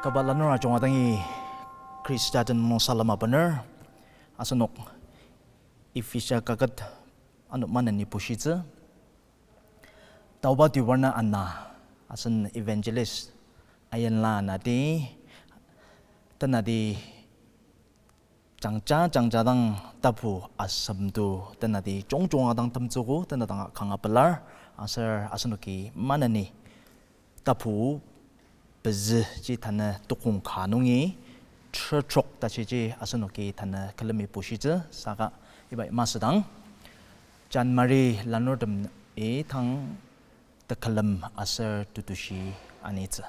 KABA lanura chonga tangi Kristaten mo salama bener asanok Efesa kagat anuk mana ni pushitze tauba di warna anna asan evangelist ayan la nadi tanadi 장자 장자당 답부 아sam도 tanadi 종종아당 탐조고 tanadang 강아블라 아서 아스노키 만나니 답부 베즈 지 타나 똑공 가능이 처촉 다시지 아스노키 타나 클레미 보시즈 사가 이바 마스당 잔마리 라노덤 에탕 더클럼 아서 두두시 아니즈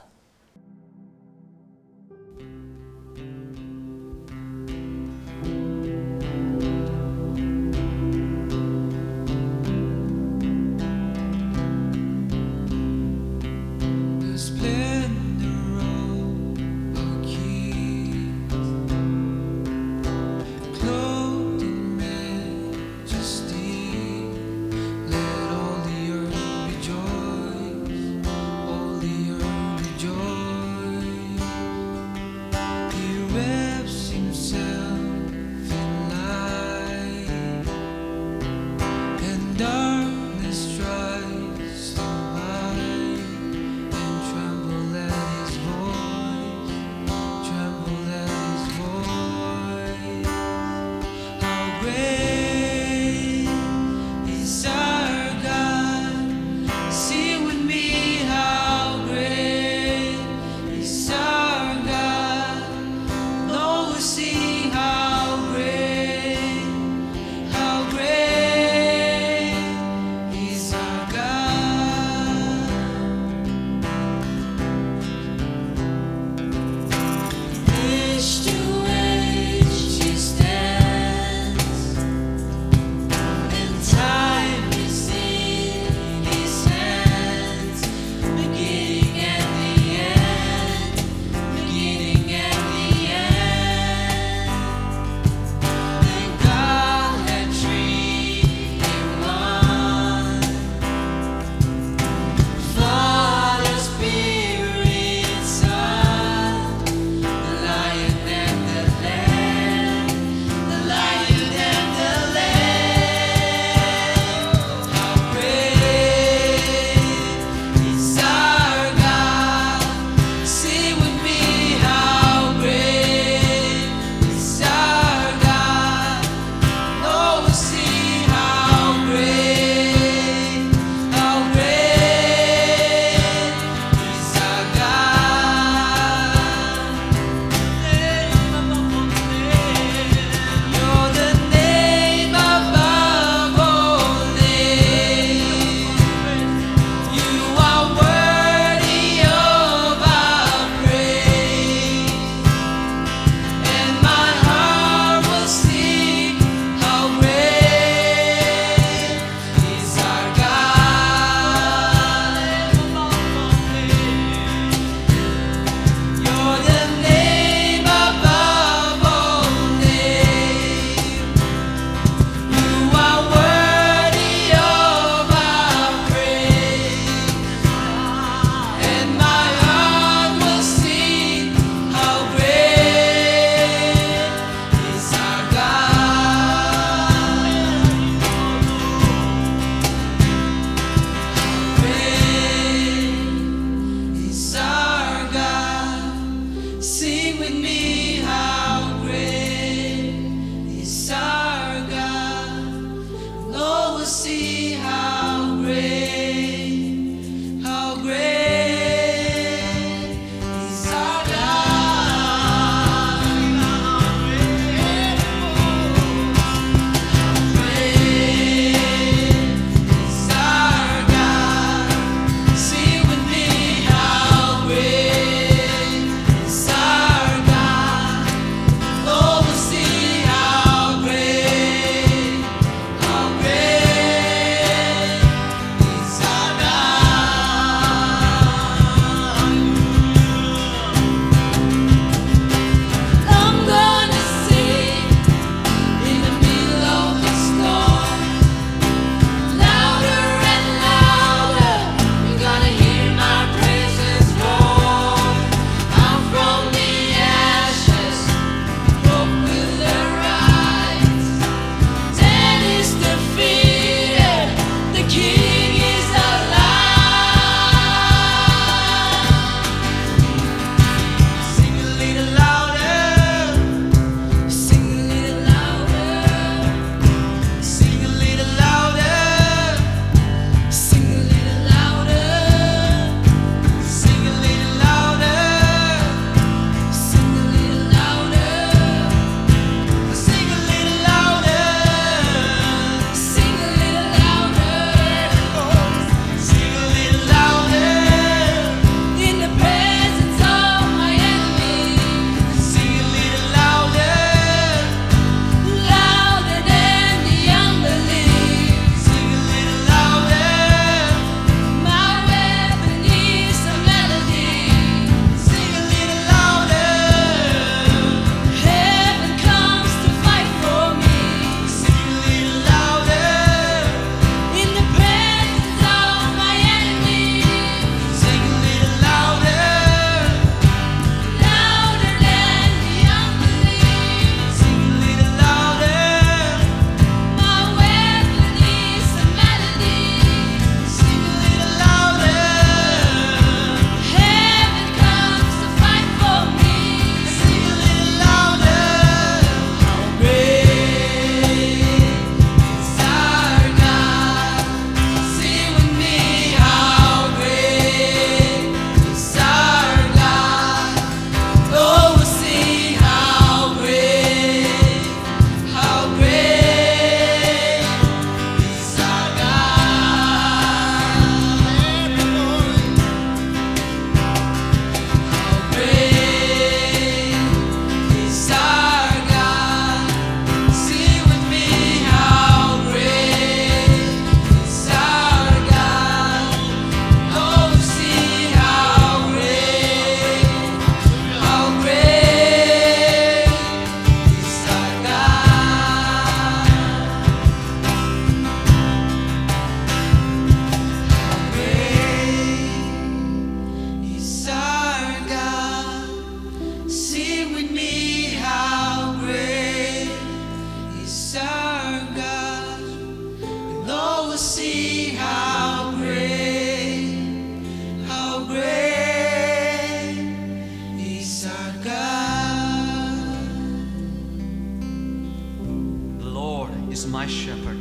is my shepherd.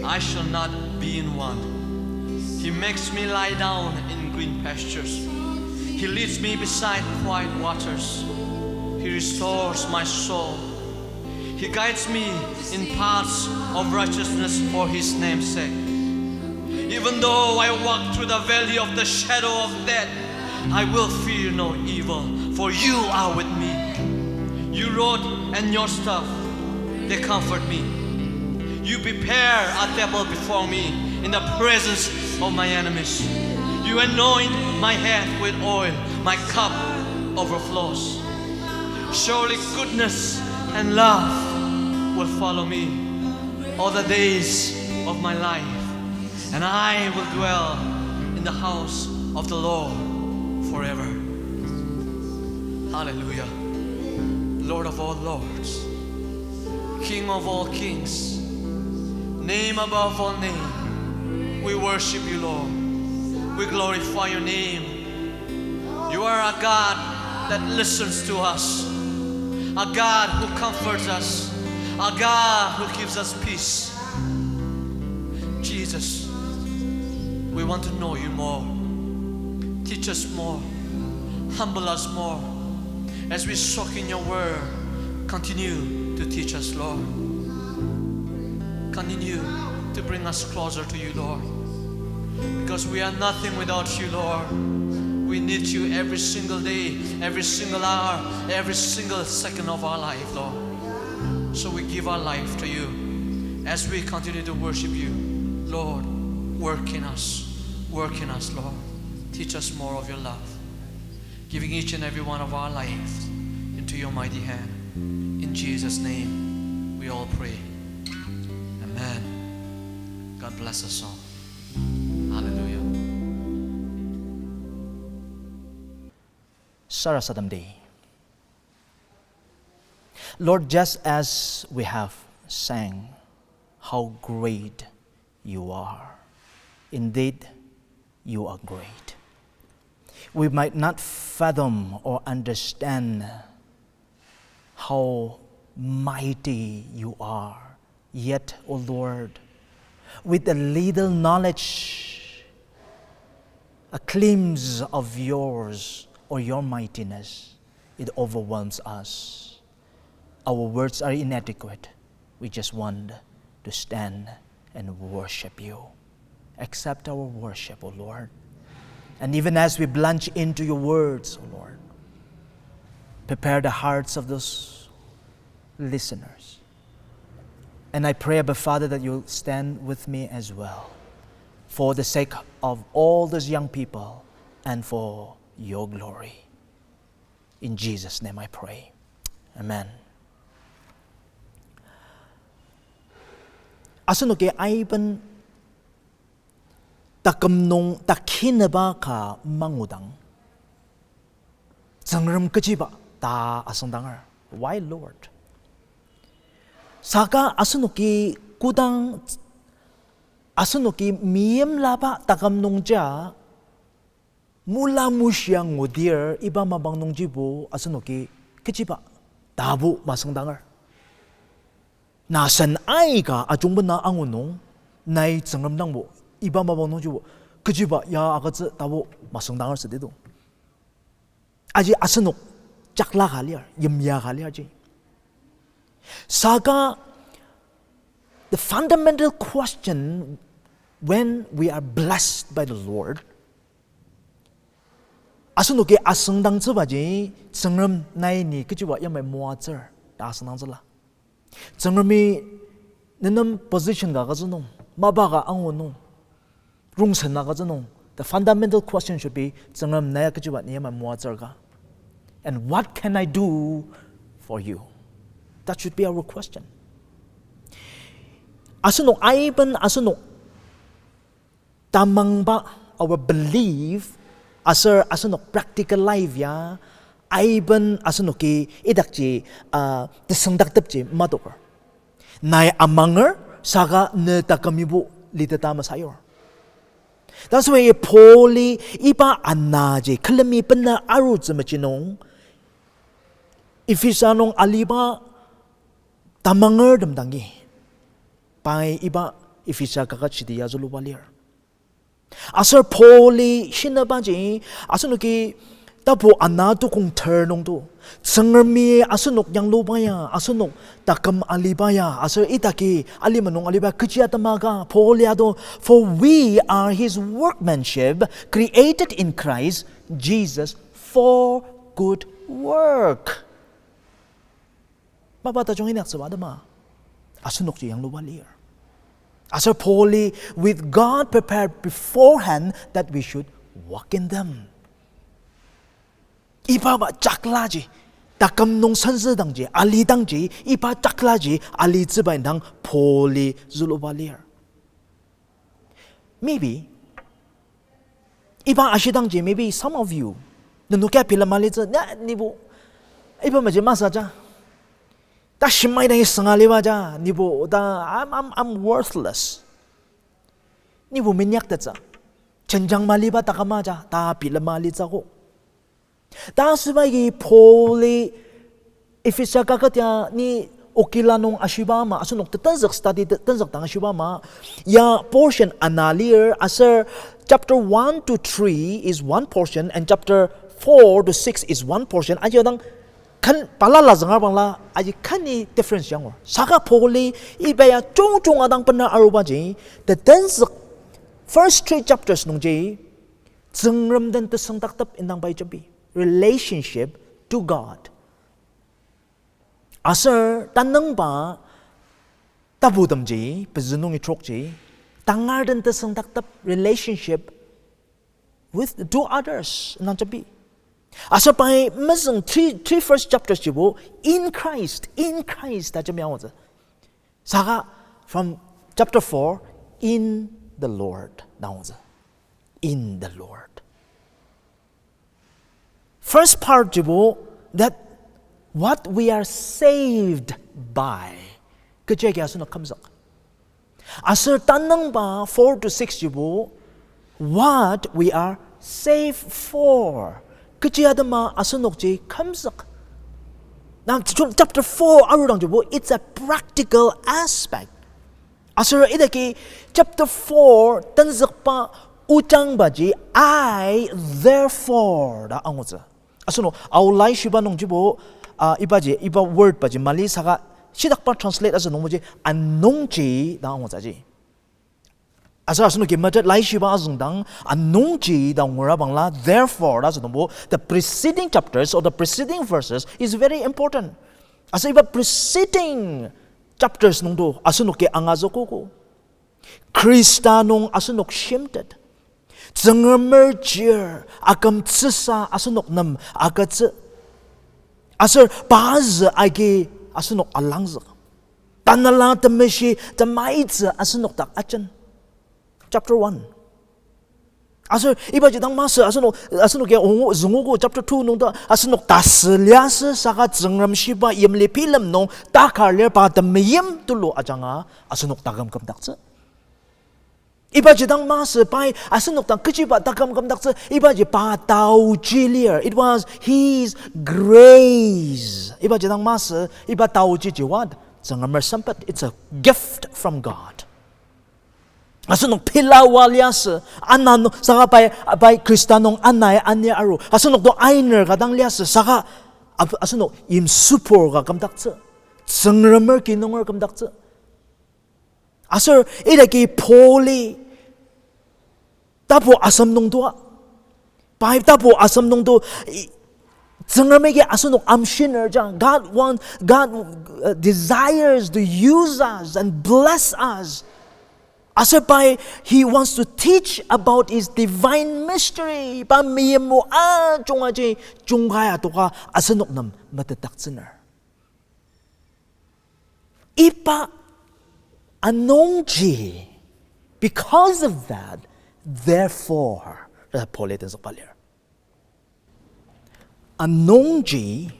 I shall not be in want. He makes me lie down in green pastures. He leads me beside quiet waters. He restores my soul. He guides me in paths of righteousness for His name's sake. Even though I walk through the valley of the shadow of death, I will fear no evil, for You are with me. Your rod and Your staff, they comfort me. You prepare a table before me in the presence of my enemies. You anoint my head with oil, my cup overflows. Surely goodness and love will follow me all the days of my life, and I will dwell in the house of the Lord forever. Hallelujah. Lord of all lords, King of all kings, name above all name, we worship You, Lord. We glorify Your name. You are a God that listens to us, a God who comforts us, a God who gives us peace. Jesus, we want to know You more. Teach us more. Humble us more. As we soak in Your word, continue to teach us, Lord. Continue to bring us closer to You, Lord. Because we are nothing without You, Lord. We need You every single day, every single hour, every single second of our life, Lord. So we give our life to You as we continue to worship You. Lord, work in us, Lord. Teach us more of Your love, giving each and every one of our lives into Your mighty hand. In Jesus' name, we all pray. Amen. God bless us all. Hallelujah. Sarasadamdi. Lord, just as we have sang how great You are, indeed You are great. We might not fathom or understand how mighty You are, yet, O Lord, with a little knowledge, a glimpse of Yours or Your mightiness, it overwhelms us. Our words are inadequate. We just want to stand and worship You. Accept our worship, O Lord. And even as we plunge into Your words, O Lord, prepare the hearts of those listeners. And I pray, Abba Father, that You'll stand with me as well, for the sake of all those young people and for Your glory. In Jesus' name I pray. Amen. Asunuke aiban takamnong takinaba ka mangudang. Zangram kajiba ta asangdangar. Why, Lord? Saka asunuki kudang asunuki miyem laba takamnong ja mula musyang ngudir iba mabang nong jibo asunuki kajiba tabu masangdangar. Nasan ay ka ajung na angunong nay zangram nang bo iba mabang nong jibo kajiba ya agatse tabu masangdangar sa dito. Aji asunok chakla kaliar yemya kaliar ji. Saka, the fundamental question when we are blessed by the Lord, asunuki asangdang tsubaji zangram nay ni kajiba yamay muazer da asangdang zala. Zangrami nenam position ga gazunong mabaga angunong rungsan na gazunong. The fundamental question should be zangram nay kajiba ni yamay muazer ga. And what can I do for You? That should be our question. Asunok aiban asunok tamang ba our belief asar asunok practical life ya aiban asunoki idakji tesangdaktapji mador. Nay amanger saka ne takamibu lidata masayor. That's why Pauli iba anaje kalami pena aruz machinong Efesa nong aliba tamanger damdangi pai iba Efesa kakat sidiya zulubalir. Asar Pauli shinabaji asunuki tapo anatu kung ternong to. Sangermi asunok yang lubaya asunok takam alibaya asar itaki alimanong alibaya kiciatamaga Pauliado, for we are his workmanship created in Christ Jesus for good work. Mabata jong inaksawada asunok yang lubalir. Asar Pauli, with God prepared beforehand that we should walk in them. Iba ba chaklaji, takam nung sansadangji, alidangji, iba chaklaji, alizibay ng Pauli zulubalir. Maybe, iba asidangji, maybe some of you, nunukya pilamalitza, nibo, iba maji masaja. Da shimay na isangaliwa ja, nibo, I'm worthless. Nibo minyak tatsa. Chenjang maliba takama ja, ta pilamalitza ko. Da subay Pauli, Efesa kakatya ni okilanong ashibama, asunok tatanzak study tatanzak tang ashibama, ya portion analir, asar chapter 1 to 3 is one portion, and chapter 4 to 6 is one portion. Ayo dang kan palala zangar bangla aji kani difference yang saka Pauli ibaya chung adang pena arubaji the tense first 3 chapters nung ji zengram den tesang taktap indang bai jabi relationship to God. Asar tanang ba tabudam ji pezunung itrok ji tangar den tesang taktap relationship with to others nang jabi. Asal pai meseng three first chapters jibo in Christ da jamiang waza. Saka from chapter 4 in the Lord da waza. In the Lord. First part jibo that what we are saved by. Kejaya asun kamzak. Asal tanang ba 4 to 6 jibo what we are saved for. Kejayadama asunokji kamzak. Now chapter 4 arudang jibo it's a practical aspect. Asura idaki chapter 4 tanzak pa utang baji I therefore da angotsa. Asuno aulai shiba nong jibo iba word baji mali saka sidak pa translate asunong moji anongji da angotsa ji. Asal asuno kimatat lai shiba azungdang anongji da ngora bangla therefore asunong the preceding chapters or the preceding verses is very important. Asal iba preceding chapters nung do asunok ke angazoko ko Kristanong asunok shimted. Zengermerger akam tsisa asunok nam agatse. Asal baz agi asunok alangzak. Tanala tameshi tamaitze asunok tak achan. Chapter 1. Asal iba jidang masa asunok ya zungugo chapter 2 nung da asunok taslias saka zengram shiba yemle pilam nung takarler pa tamyem tulo ajanga asunok tagam kam dakse. Iba jidang masa pai asunok tang kejiba tagam kam dakse iba je pa tau jilier. It was his grace. Iba jidang masa iba tau jijiwad zengamer sampat. It's a gift from God. Asunok pilawalias anano saka pai Kristanong anay anya aru asunok do ainer kadang lias saka asunok im supor ka kamdakse sengramer kinongor kamdakse asur idaki Pauli tapo asam nong tua pai tapo asam nong do sengramer asunok amshiner jang God desires to use us and bless us. Asapay, he wants to teach about his divine mystery. Pamiyem mo chungaji chungaya to ka asanok nam matataksener. Ipa anongji. Because of that, therefore, Paulitan sa palir. Anongji,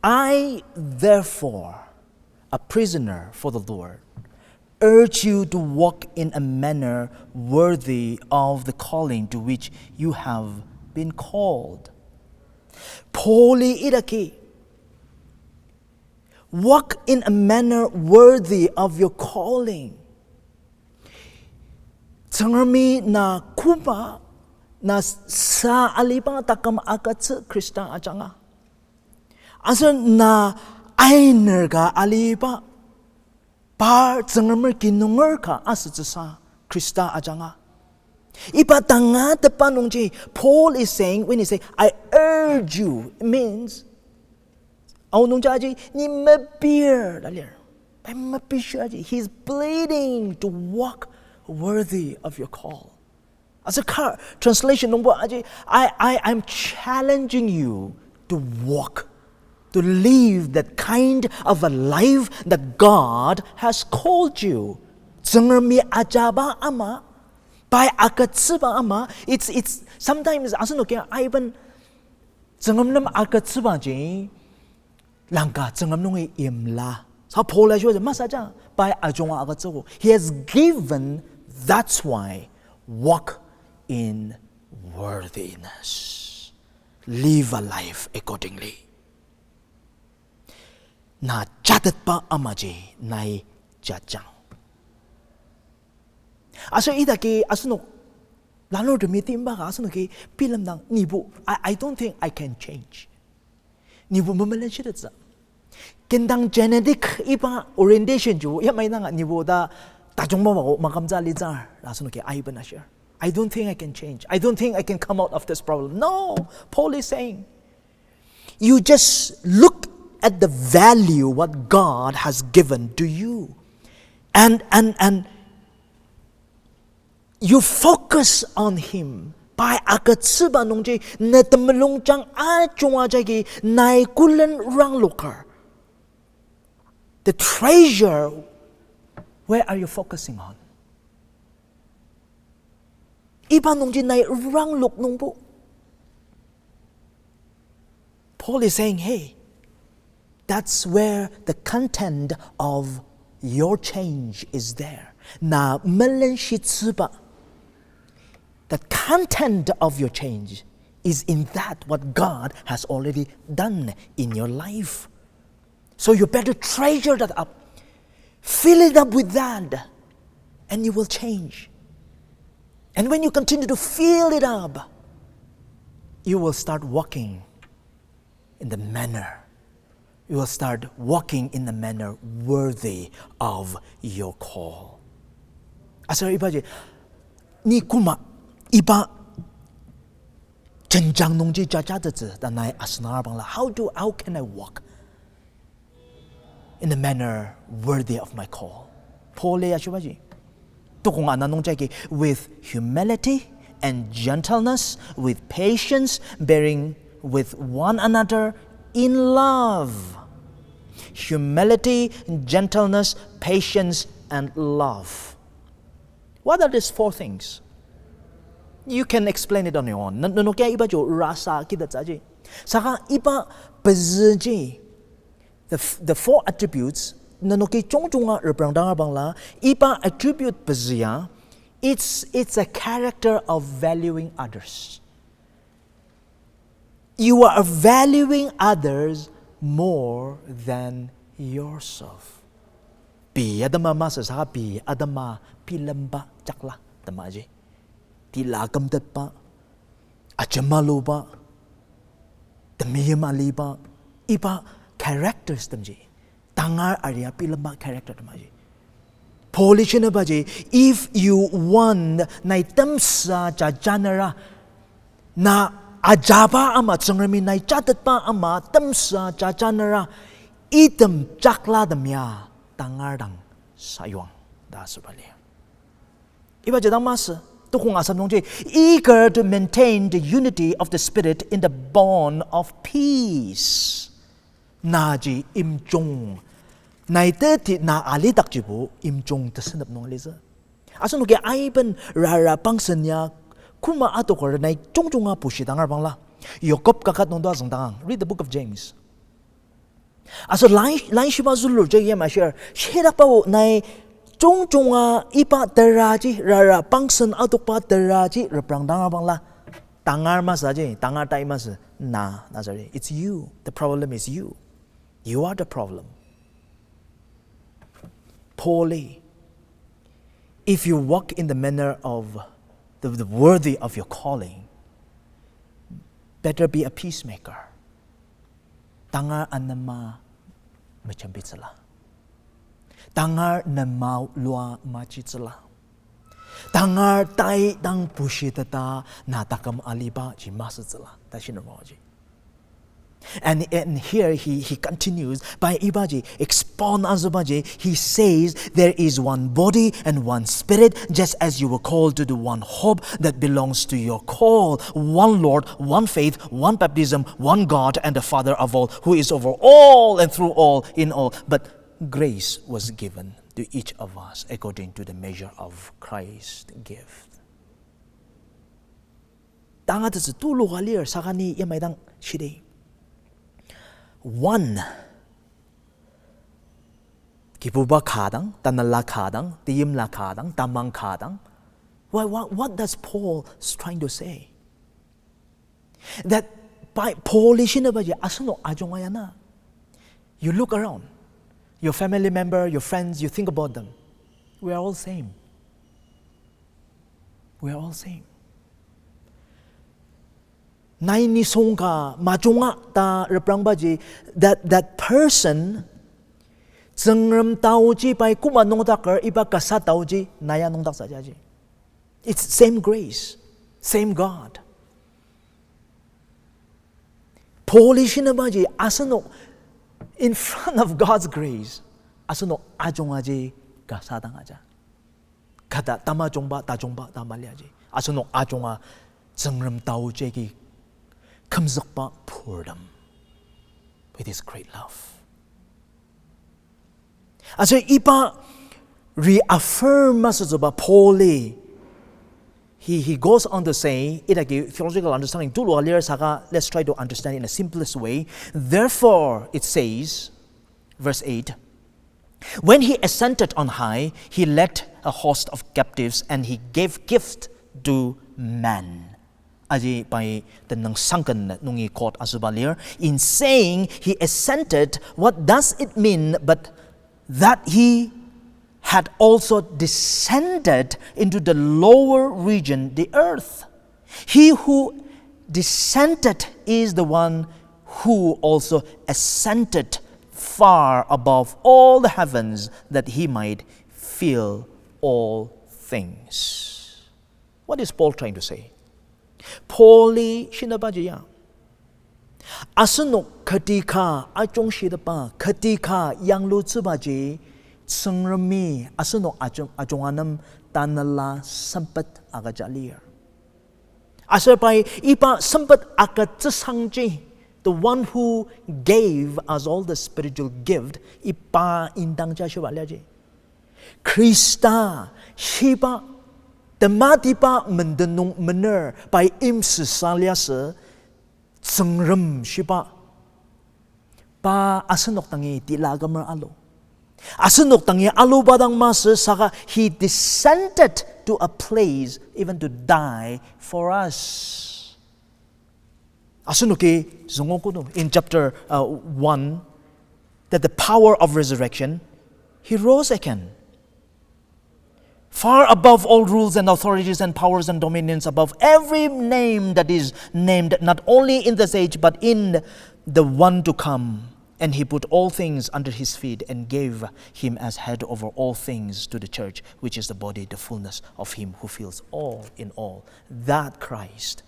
I therefore, a prisoner for the Lord, urge you to walk in a manner worthy of the calling to which you have been called. Pauli idaki. Walk in a manner worthy of your calling. Tsangrami na kuba na sa alipa takam akatsa Krista ajanga. Asa na ainer ka alipa par tsangramer kinungar ka asa sa Krista ajanga. Ipa tanga tepanung ji, Paul is saying, when he say, I urge you, it means, he's pleading to walk worthy of your call. As a translation, I'm challenging you to walk, to live that kind of a life that God has called you. By akatsuba ama, it's sometimes asan okay aiban zengam nam akatsuba ji langka zengam nung imla. Sa Paul la shua masaja by ajonga akatsugo. He has given, that's why, walk in worthiness. Live a life accordingly. Na chatat pa amaji nai jajang. Aso idaki asunok lalo demi baga asunok pilam nang nibu. I don't think I can change. Nibu mamalan shiratsa. Kendang genetic ipa orientation ju ya may nang nibu da tajong mo makamza lizar asunok ay ba na share. I don't think I can change. I don't think I can come out of this problem. No, Paul is saying, you just look at the value what God has given to you, and you focus on Him. By akatsuba nungji netemlung chang a chunga jagi nai kulen rang lukar. The treasure, where are you focusing on? Iba nungji nai rang luk nungbu. Paul is saying, hey, that's where the content of your change is there. Na melen shitsuba. The content of your change is in that what God has already done in your life. So you better treasure that up. Fill it up with that, and you will change. And when you continue to fill it up, you will start walking in the manner. You will start walking in the manner worthy of your call. Asar iba je, ni kuma iba jenjang nongji jaja de danai asnar bangla. How can I walk in the manner worthy of my call? Paul le ashubaji. Tukung ananong with humility and gentleness, with patience, bearing with one another in love. Humility, gentleness, patience, and love. What are these four things? You can explain it on your own. No kaya iba jo rasa kita saja. Saka iba bezji. The four attributes. No kaya chong reprandang bangla. Iba attribute bezia. It's a character of valuing others. You are valuing others more than yourself. Pi adama masa saka pi adama pilamba chakla tamaji. Tilagam tat pa, achamalu pa, tamiyam ali pa, iba characters tamji. Tangar area pilamba character tamaji. Polish na baji, if you want na itamsa jajanara na ajaba ama tsangrami na chatat pa ama tamsa jajanara itam chakla damya tangar dang sayuang da subali. Iba jadang masa. Eager to maintain the unity of the Spirit in the bond of peace. Naji imjong. Naiteti na alitak jibu imjong tasanap nung aliza. Asan nuki aiban rara pangsanya kuma atokor na chongjong nga pushi tangar bangla. Yokop kakat nung doazang tangang. Read the book of James. Aso lain shiba zulur jaya mashir. Shirak pa na Chong ipa teraji rara pangsen atokpa teraji reprang tangar bangla tangar masaje tangar tai mas na nazari. It's you. The problem is you. You are the problem. poorly. If you walk in the manner of the worthy of your calling, better be a peacemaker. Tangar anama machambitsala. Tangar namau lua machitsala. Tangar tai dang pushitata natakam aliba jimasitsala. Tashinamaji. And here he continues by ibaji expound azubaji. He says there is one body and one spirit, just as you were called to the one hope that belongs to your call. One Lord, one faith, one baptism, one God and the Father of all, who is over all and through all in all. But grace was given to each of us according to the measure of Christ's gift. Tangatsu tulugalir sakani yamaydang shide. One kipuba kadang, tanala kadang, tiyimla kadang, tamang kadang. What does Paul trying to say? That by Paul asano ajongayana. You look around, your family member, your friends, you think about them. We are all same. We are all same. Naini songka majunga ta reprangbaji that person zengram tauji by kuma nongdaker iba kasa tauji naya nongdak sajaji. It's same grace, same God. Polishina baji asano in front of God's grace asano ajongaji kasadangaja. Kada tama jongba tamalyaji. Asano ajonga zengram tauji comes up pour them with His great love. As ipa reaffirm us about Paul, he goes on to say, theological understanding, let's try to understand in the simplest way. Therefore, it says, verse 8, when He ascended on high, He led a host of captives and He gave gift to man. Aji by the nang sunken nungi court asubalir in saying He ascended. What does it mean but that He had also descended into the lower region, the earth? He who descended is the one who also ascended far above all the heavens that He might fill all things. What is Paul trying to say? Pauli shinabajiya. Asano katika ajong shidapa katika yang lu tsubaji tsungrami asano ajonganam tanala sampat agajalir. Asarpai ipa sampat akatsangji, the one who gave us all the spiritual gift ipa indangja shibalyaji. Krista shiba Tematipa mendenung mener by imse saliase tsengrem shiba pa asenok tangi tilagamer alo. Asenok tangi alo badang masa saka He descended to a place even to die for us. Asenuki zongokuno in chapter 1 that the power of resurrection He rose again. Far above all rules and authorities and powers and dominions, above every name that is named, not only in this age, but in the one to come. And He put all things under His feet and gave Him as head over all things to the church, which is the body, the fullness of Him who fills all in all. That Christ,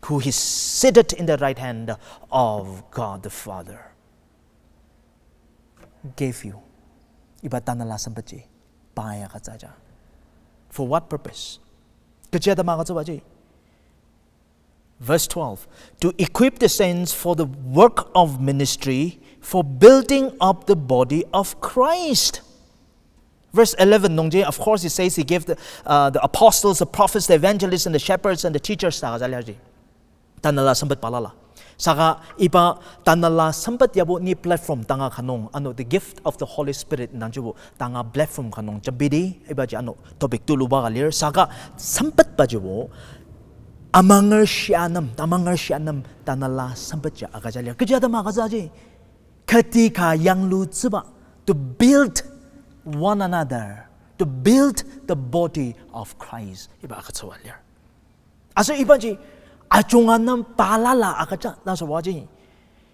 who is seated in the right hand of God the Father, gave you. Ibatana la sampaji, paya kazaja. For what purpose? Verse 12, to equip the saints for the work of ministry, for building up the body of Christ. Verse 11, of course, it says He gave the apostles, the prophets, the evangelists, and the shepherds, and the teachers. Tanala sambat palala. Saka iba tanala sambat yabo ni platform tanga kanong the gift of the Holy Spirit nanjubo tanga platform kanong jabidi iba ji topic tulu ba galir saka sambat ba jibo amangar syanam tanala sambat ja agajalir kejada magazaji ketika yang lu ziba to build one another to build the body of Christ. Iba akatsawalya. Asa iba ji acungan ng palala akacha nasa waji.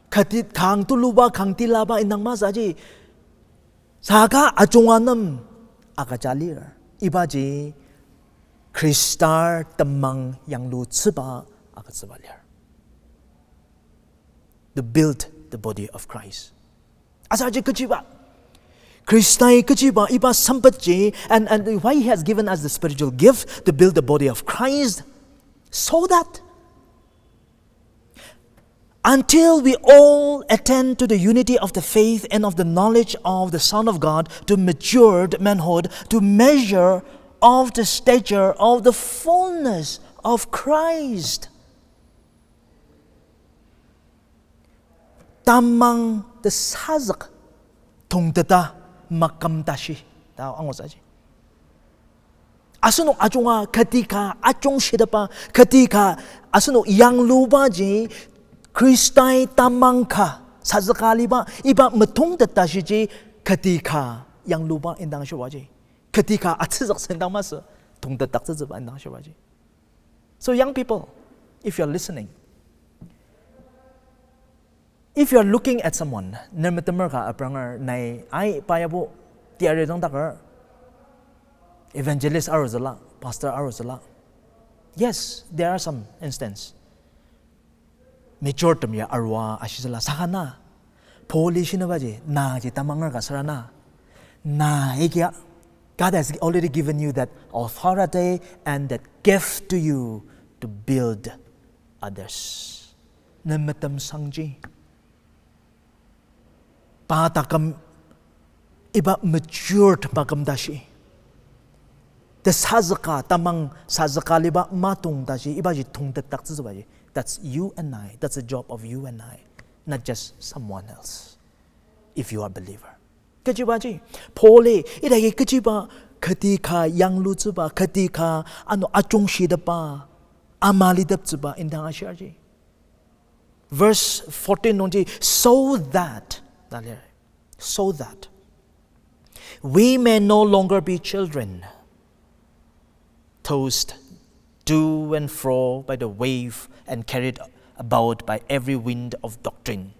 Katit kang tuluba kang tilaba inang masa ji. Saka acungan ng akachalir. Iba ji Kristar tamang yang lu tsiba akatsawalya. To build the body of Christ. Asa ji kachiba. Kristai kachiba iba sampatji, and why he has given us the spiritual gift to build the body of Christ, so that until we all attain to the unity of the faith and of the knowledge of the Son of God, to matured manhood, to measure of the stature of the fullness of Christ. Tamang the sazak tongtata makamtashi. Tao ang usaji. Asunok acunga ketika acung sidapa ketika asunok yang lupa ji Kristai tamangka sazakali ba iba metongtata ji ketika yang lupa indang shawaji. Ketika atzak sendang masa tongtata tzaba indang shawaji. So young people, if you're listening, if you're looking at someone, nemetamerka apranger nai ai payabu tiare dong takar, evangelist aruzala, pastor aruzala. Yes, there are some instances. Mature tamya arwa ashizala sakana, poli shinabaji na jitamangar kasarana, na ikya. God has already given you that authority and that gift to you to build others. Nemetam sangji. Patakam iba matured makamdashi. The sazaka tamang sazaka liba matung dashi iba ji tung tatak tsubaji. That's you and I. That's the job of you and I, not just someone else. If you are a believer. Kajibaji, pole idagi kajiba ketika yang lu tsuba ketika ano acung shidapa amali dap tsuba indang asharji. Verse 14 nonji so that we may no longer be children, tossed to and fro by the wave and carried about by every wind of doctrine,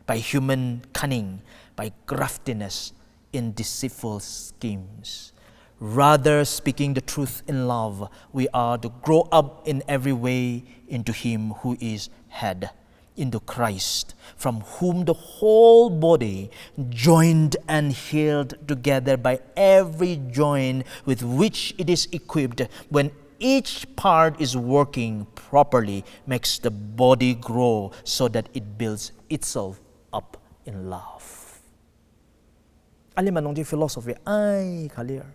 by human cunning, by craftiness in deceitful schemes. Rather, speaking the truth in love, we are to grow up in every way into Him who is head, into Christ, from whom the whole body, joined and held together by every joint with which it is equipped, when each part is working properly, makes the body grow so that it builds itself up in love. Alimanong ji philosophy ay clear.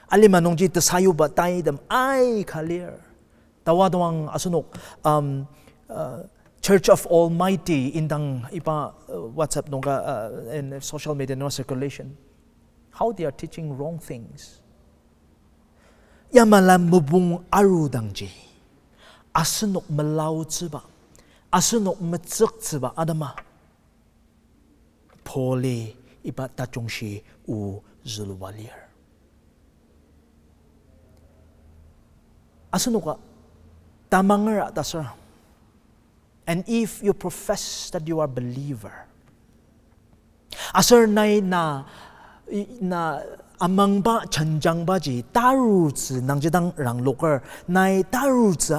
Alimanong ji tasayo ba tayo dam ay clear. Tawadawang asunok Church of Almighty indang ipa WhatsApp nungka in social media no circulation. How they are teaching wrong things. Yamalam mubung arudangji. Asunok malaw tsuba. Asunok matsuk tsuba adama. Poli iba tachungshi u zulwalier. Asunuka tamangara tasra. And if you profess that you are a believer, asar na amang ba chanjang ba ji taru zi nang jidang rang loker nai taru zi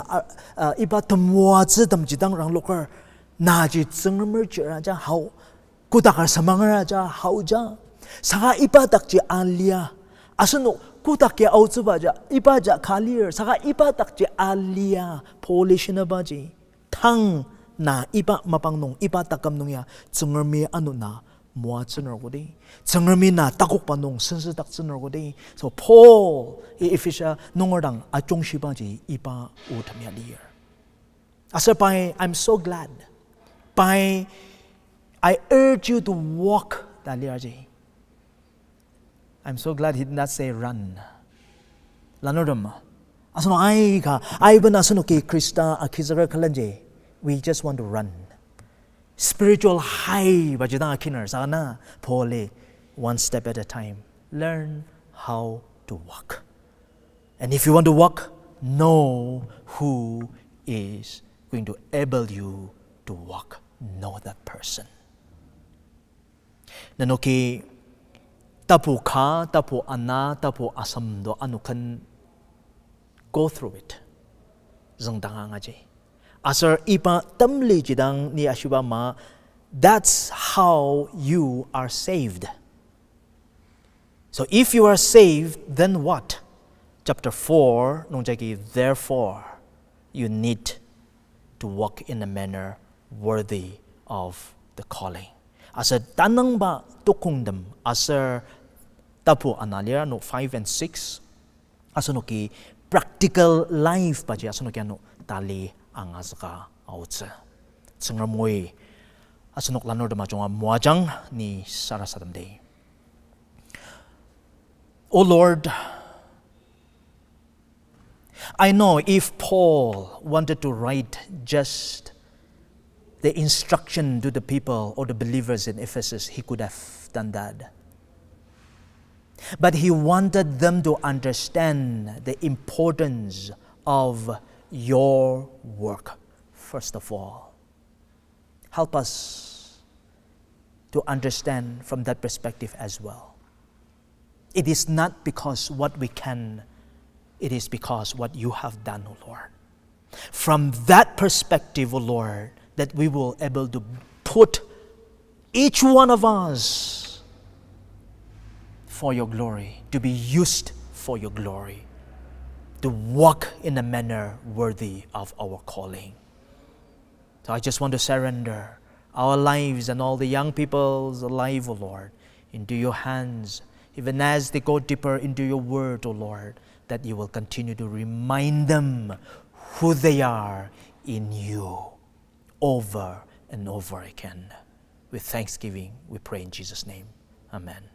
iba temwa zi tam jidang rang loker na ji zengmer ji raja hao kutakar samang raja hao ja saka iba tak ji alia asano kutak ya au zi ba ja iba ja kalir saka iba tak ji alia polish na ba ji tang na iba mapangnong iba takam nung ya zengmer ano na mua tsuner ko di. Tsangermi na takok pa nung sensi tak tsuner ko di. So Paul i Efesa nungordang achong shiba ji ipa utamya liyer. Asa pai, I'm so glad. Pai, I urge you to walk that liyer ji. I'm so glad he did not say run. Lanodam. Asano ay ka, ay ba nasano ki Krista akizara kalanje. We just want to run. Spiritual high bajidang akiner sana pole one step at a time. Learn how to walk. And if you want to walk, know who is going to enable you to walk. Know that person. Nanoki tapu ka, tapu ana, tapu asam do anukan go through it. Zang danga nga jay. Asar ipa tamli jidang ni ashuba ma, that's how you are saved. So if you are saved, then what? Chapter 4, nung jagi, therefore, you need to walk in a manner worthy of the calling. Asar tanang ba tukungdam, asar tapu analira no 5 and 6, asar no ki practical life pa jay, asar no ki ano tali ang azka autsa. Tsangar moy, asar no klanor dama jonga muajang ni sarasadam day. O Lord, I know if Paul wanted to write just the instruction to the people or the believers in Ephesus, he could have done that. But he wanted them to understand the importance of your work, first of all. Help us to understand from that perspective as well. It is not because what we can, it is because what you have done, O Lord. From that perspective, O Lord, that we will be able to put each one of us for your glory, to be used for your glory, to walk in a manner worthy of our calling. So I just want to surrender our lives and all the young people's life, O Lord, into your hands, even as they go deeper into your word, O Lord, that you will continue to remind them who they are in you over and over again. With thanksgiving, we pray in Jesus' name. Amen.